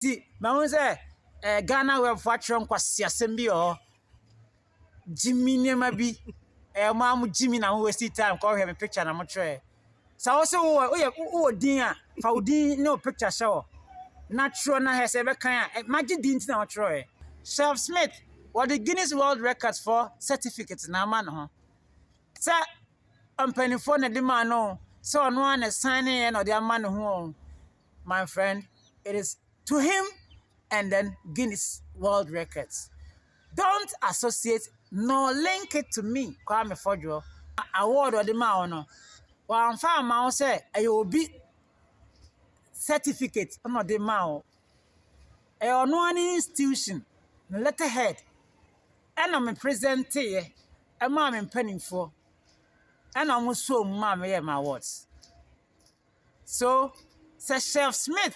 See, my say, Ghana web factory kwasi assembly or Jimmy Nemabi, Mam Jimmy na waste time call him a picture na motre. So also oh dear, Faudi no picture show. Natural na has ever kind. Imagine didn't na motre. Chef Smith, what the Guinness World Records for certificates na man huh? Sir, I'm penny for the man no. So no one is signing and or the man who, my friend, it is to him and then Guinness World Records. Don't associate nor link it to me. Kwame Fojo. Award or the man no. Well, I'm fine, man. Say, I will be certificate. I'm not the man. I no any institution. The letterhead. And I'm present here. And I'm penning for. And I'm so mammy my words. So, says Chef Smith.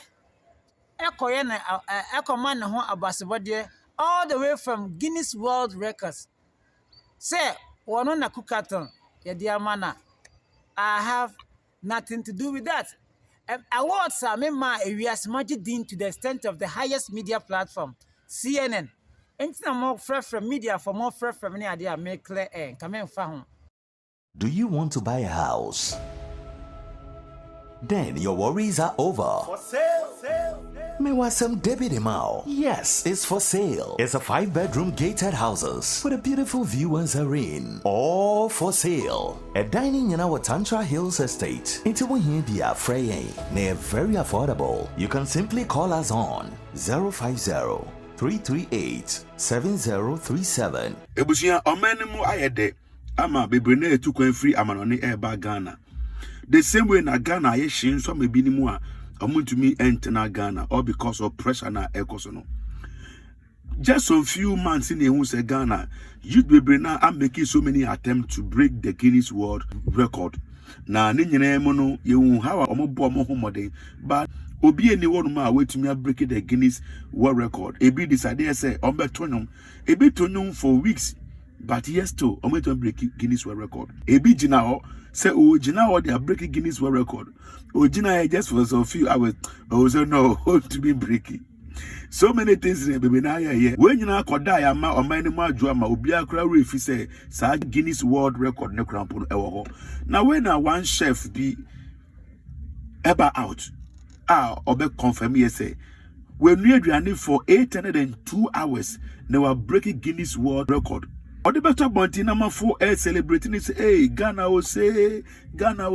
Echo man who abasibodie all the way from Guinness World Records. Say, one on a cookathon, ya dear mana. I have nothing to do with that. Awards are my areas margin to the extent of the highest media platform, CNN. Anything more fresh from media for more fresh from any idea make clear and come in found. Do you want to buy a house? Then your worries are over. For sale. Mewasem David Imao. Yes, it's for sale. It's a 5-bedroom gated houses with a beautiful view and serene. All for sale. A dining in our Tantra Hills estate. Into Wahibia Frey. They're very affordable. You can simply call us on 050-338-7037. Ebusia omenemu ayede ama bebrene etukwan free amanone eba Ghana. The same way na Ghana aye shin so mebinimu a omuntumi enter na Ghana all because of pressure na ekoso no. Just a few months in the Ghana, youth bebrena are making so many attempts to break the Guinness World Record. Na ninyene mono ye hawa omobo omohomode but obi anyone ma wait me break the Guinness World Record. Ebi decided say ombetonum ebi tonum for weeks. But yes, too, I'm going to break Guinness World Record. Ebi Jina ho say, oh, Jina ho they are breaking Guinness World Record. Oh, Jina just for a few hours. Oh, so no, to be breaking. So many things in baby na here. When you na koda ya ma o man ma adwo ma obi akra refi say sa Guinness World Record ne krampo ewo ho. Now when one chef be ever out, obe confirm here say when we aduane for 802 hours, they were breaking Guinness World Record. Or the better bunty number 4 celebrating it. Hey, Ghana will say, Ghana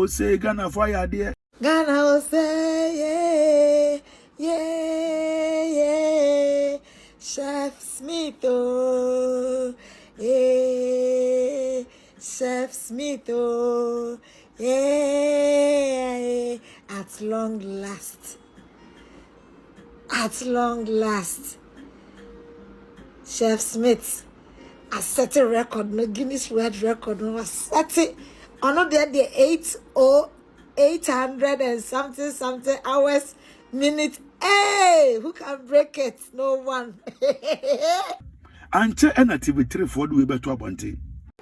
fire there. Ghana will say, yeah. Chef Smith, oh, yeah. Chef Smith, oh, yeah. At long last. Chef Smith. I set a record, no Guinness World Record, no, I set it on the 800 and something hours, minutes. Hey, who can break it? No one.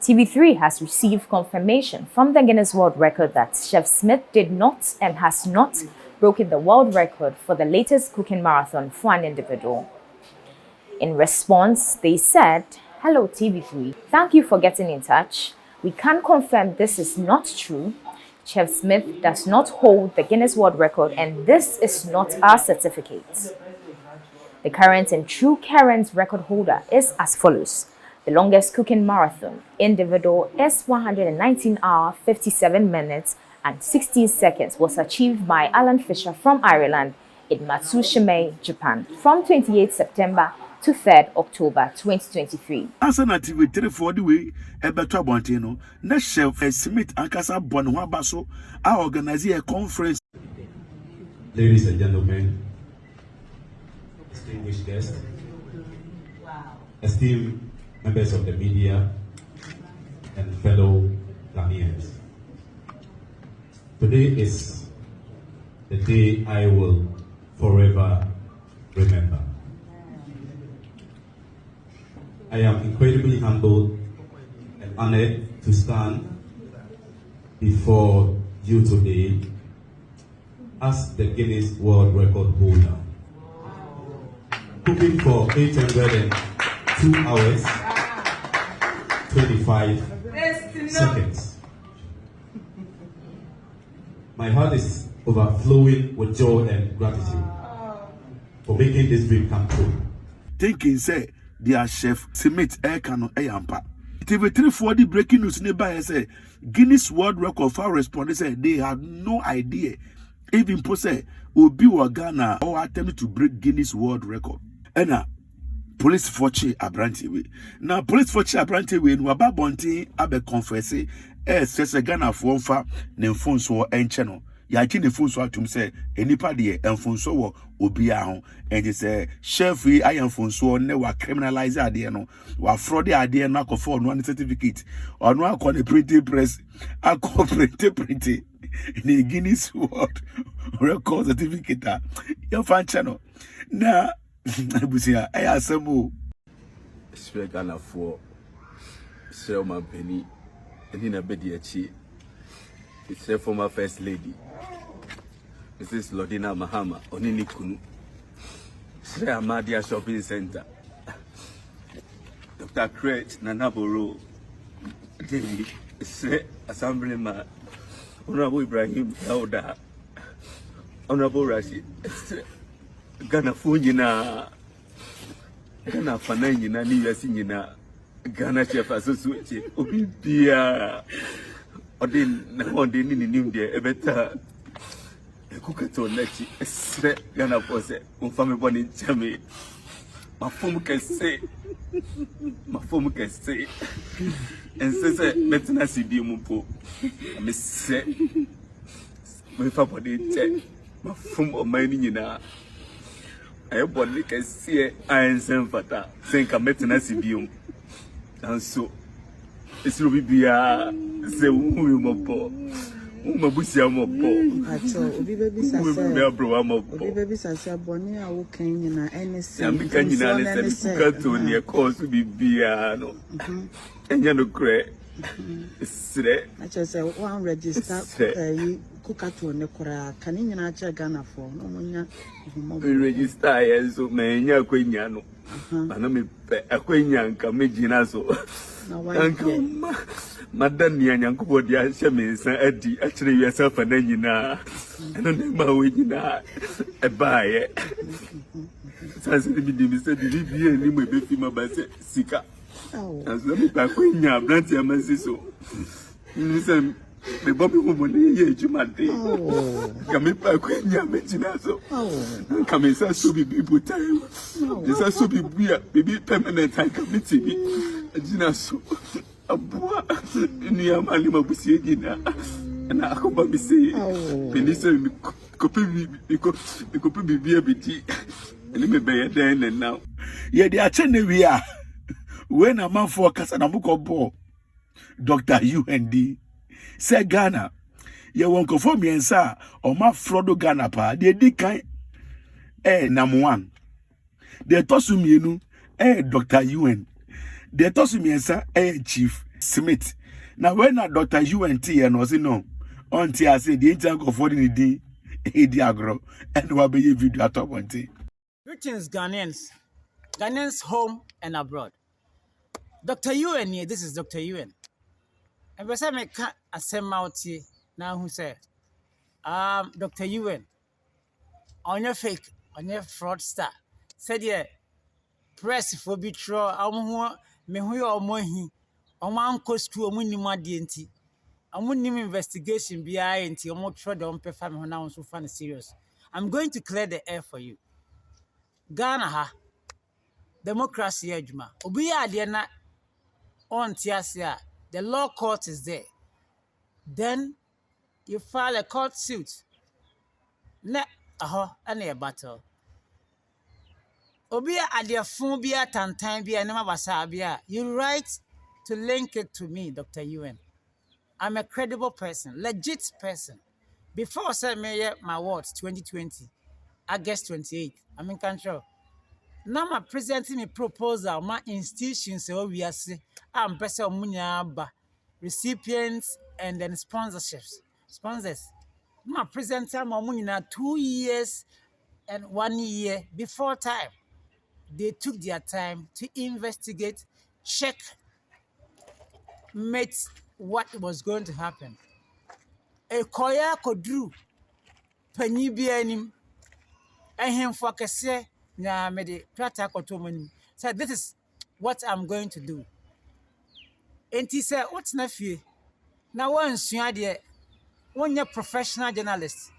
TV3 has received confirmation from the Guinness World Record that Chef Smith did not and has not broken the world record for the latest cooking marathon for an individual. In response, they said, "Hello TV3, thank you for getting in touch. We can confirm this is not true. Chef Smith does not hold the Guinness World Record and this is not our certificate." The current and true record holder is as follows. The longest cooking marathon individual is 119 hours, 57 minutes and 16 seconds was achieved by Alan Fisher from Ireland in Matsushima, Japan from 28 September to 3rd October 2023. As an activity for the way, a better bontino, na Chef Smith and Casa Bonwa Basso are organizing a conference. Ladies and gentlemen, distinguished guests, esteemed members of the media, and fellow Ghanaians. Today is the day I will forever remember. I am incredibly humbled and honored to stand before you today as the Guinness World Record holder. cooking for 802 hours, 25 seconds. My heart is overflowing with joy and gratitude for making this dream come true. Thinking say their chef Smith Ekano Eyampa. TV3 for the breaking news nearby say Guinness World Record for respondents say they had no idea. Even say Obi wa Ghana or attempted to break Guinness World Record. And police for Abranti way. Now police for Abranti way no aba bonti abe confess says Ghana for fa ne phone so en channel. Ya ki ne phone so atum say enipa de en phone so wo obi a ho and say chef I am phone so ne wa criminalize ade no wa fraud ade no akofo no certificate or no akọ ne printing press akọ printing ne Guinness World Record certificate ya fan channel na abusia ay asemo Sre Ghana for Sre ma Penny eni na bedi achi. It's a former first lady Mrs. Lodina Mahama Onini Kunu Sre Amadia Shopping Center Dr. Crete Nanaboro David Sre Assemblyman Honorable Ibrahim Dauda Honorable Rashid Ghana Funjina Ghana Fananyina Niyasinina Ghana Chef Association Obibia Odin Nahondin in the Ebeta Kukato Lechi Sre Ghana Pose Mufame Bonnie Jamie my phone can say and says Betina Sibi Mumpo Miss Say my papa did check my phone of my nina. I body can see I am Sam Fata saying Kametina Sibium and so it's Rubia say who mopo. Mabusia mopo. Acho obi baby sasa. Me abro mopo. Obi baby sasa boni a wo kan nyina NC. Ya me kan nyina le se kuka to ne course bibia no. Enya no kre. Sre. Acho say one register kuka to ne kora kan nyina acha Ghana for no munya. Register ya so me nya kwenya no. Ana me pe akwenya nka me gina so. Na wa. Madam Yankubo dia Shaminsa Eddie actually yourself and then you know and then my way you know a buy Sansi be said the be any way be my base sika as let me back when you have plenty of mercy so listen the Bobby woman here Jumate come back when you mention so come in so be people time this has to be baby permanent and committee Gina so Abua ni amali mabusie gina na akoba bi se penisa mi kopi bibia biti ni me be den na now ye de ache na wi a we na manfo kasa na mukọ bo Dr. UND say Ghana ye won ko for miensa o ma frodo Ghana pa de di kan number 1 de tosu mienu Dr. UN the toss me Chief Smith. Now when Dr. UNT and was no until I said the intern of what in the agro and what be video at top one thing. Greetings, Ghanaians home and abroad. Dr. UN here, this is Dr. UN. And we say me can't assemble out here now who said, Dr. UN, on your fake, on your fraudster, said yeah, press for betrayal, me hu yo omohi omo anko school omo nim ade enti omo nim investigation bia enti omo tro de on pefa me ho na so fa serious. I'm going to clear the air for you. Ghana ha democracy adwuma obi ya ade na on tiasia the law court is there, then you file a court suit na and a battle Obia adiafun bia tantan bia na mabasa bia you write to link it to me Dr. UN. I'm a credible person, legit person. Before I said me my words 2020 August 28th I'm in control. Now I'm presenting a proposal my institutions so we are say I'm person munya ba recipients and then sponsors. I'm presenting my munya 2 years and 1 year before time. they took their time to investigate, check, mate what was going to happen. A koya kodru panyi bi anim ehemfo akese na me de prata kotomanim. So this is what I'm going to do. Enti say what na fie na wansua de wonye professional journalist.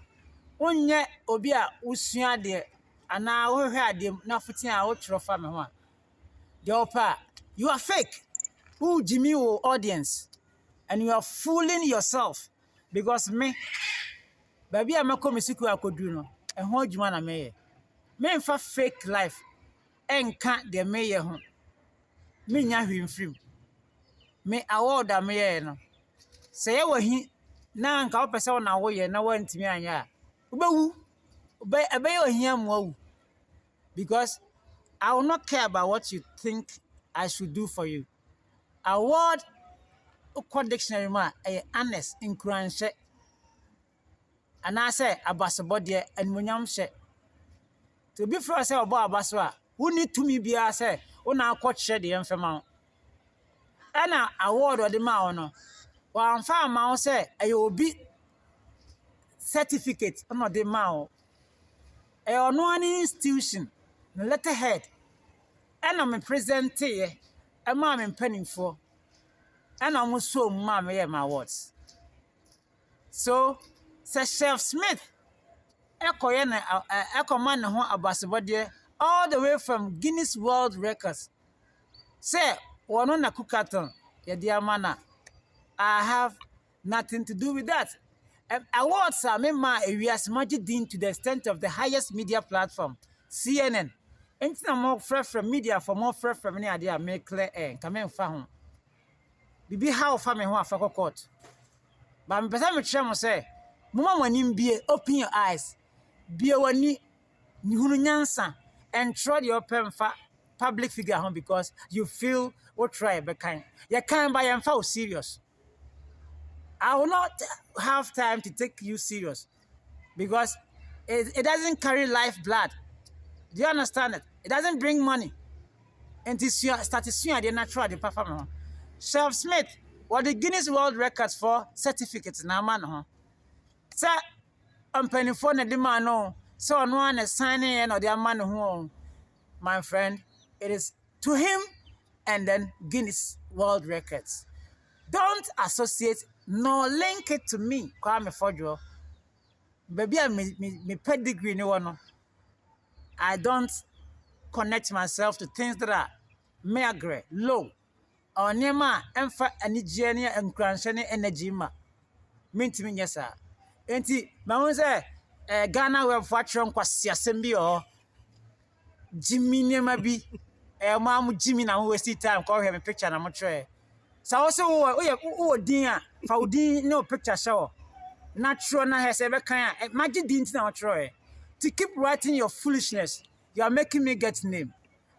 Wonye obi a usua de ana wo hwe ade na fotin a wo tro fa me ho a. De opa, you are fake. Who Jimmy will audience and you are fooling yourself because me baby amako mesiku akodu no ehho adwuma na meye me mfa fake life enka de meye ho me nya hwimfrim me award am ye no se ye wahi na nka wo pese wo na wo ye na wantimi anya ubewu ebe ye ohia mo because I will not care about what you think I should do for you. Award dictionary ma honest in Kuranshe. And I say abasabodie and munyamshe. To be fair, say about abaswa, who need to me be a say, when I coach shed the infamous. And I award or the maono. While I'm found mouse say, I will be certificate on the mao. A no any institution, letterhead. And I'm a present here, a mom in penning for. And I'm also mammy my words. So, says Chef Smith, Echo man ho abasabodie all the way from Guinness World Records. Say, one on a cookathon, ya dear mana. I have nothing to do with that. Awards are we are smudged to the extent of the highest media platform, CNN. Anything more fresh from media for more fresh from any idea make clear and come in for home. Bibi how family who are court. But I'm person me say, Mama wanim be open your eyes. Be wani ni hunu nyansa and try your pen for public figure home because you feel what try be kind. You can't buy and for serious. I will not have time to take you serious because it doesn't carry lifeblood. Do you understand it? It doesn't bring money. And this year started soon the natural the performer. Chef Smith, what the Guinness World Records for certificates na man ho. Sir, I'm penny for the man no. So no one is signing or the man who, my friend, it is to him and then Guinness World Records. Don't associate nor link it to me. Kwame Fojo. Baby, me pedigree no one. I don't connect myself to things that are meagre, low, or near ma, emfa, any journey and cranshany energy ma. Mean to me, yes, sir. Enti, my say, Ghana web watching Quasia Sembio, Jimmy Nemabi, Mamma Jimmy, now waste time, call him a picture and I'm a tray. So also, oh dear, Faudi no picture show. Natural na has ever kind. Imagine didn't now try. To keep writing your foolishness, you are making me get name.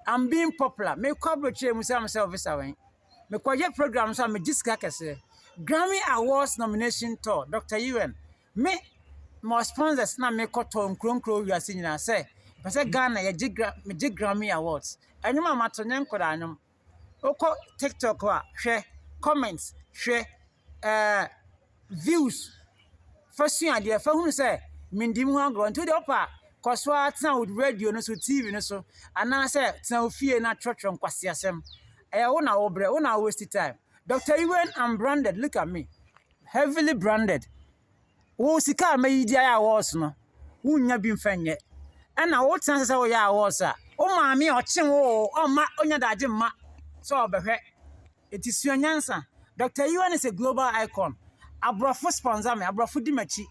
I'm being popular. Me coverage myself this away. Me quiet program so me just say Grammy Awards nomination tour. Dr. UN. Me more sponsors na me koto nkronkro we are singing na say. But say Ghana me Grammy Awards. Anyuma matonyen koda anyum. Oko TikTok wa share comments, share views. First thing I did, for who say, Mindim Hungro to the upper, cause what now with radio, no so TV, no so, and I said, no fear, not church on Quasiasem. I own our wasted time. Dr. Ewan, I'm branded, look at me. Heavily branded. Oh, Sika made the awards, no. Who never been fan yet. And now what chances are ya was, sir? Oh, mammy, or ching, oh, ma, on your dad, ma. So, it is your answer. Dr. Ewan is a global icon. Abrafo sponsor me, Abrafo Dimachi.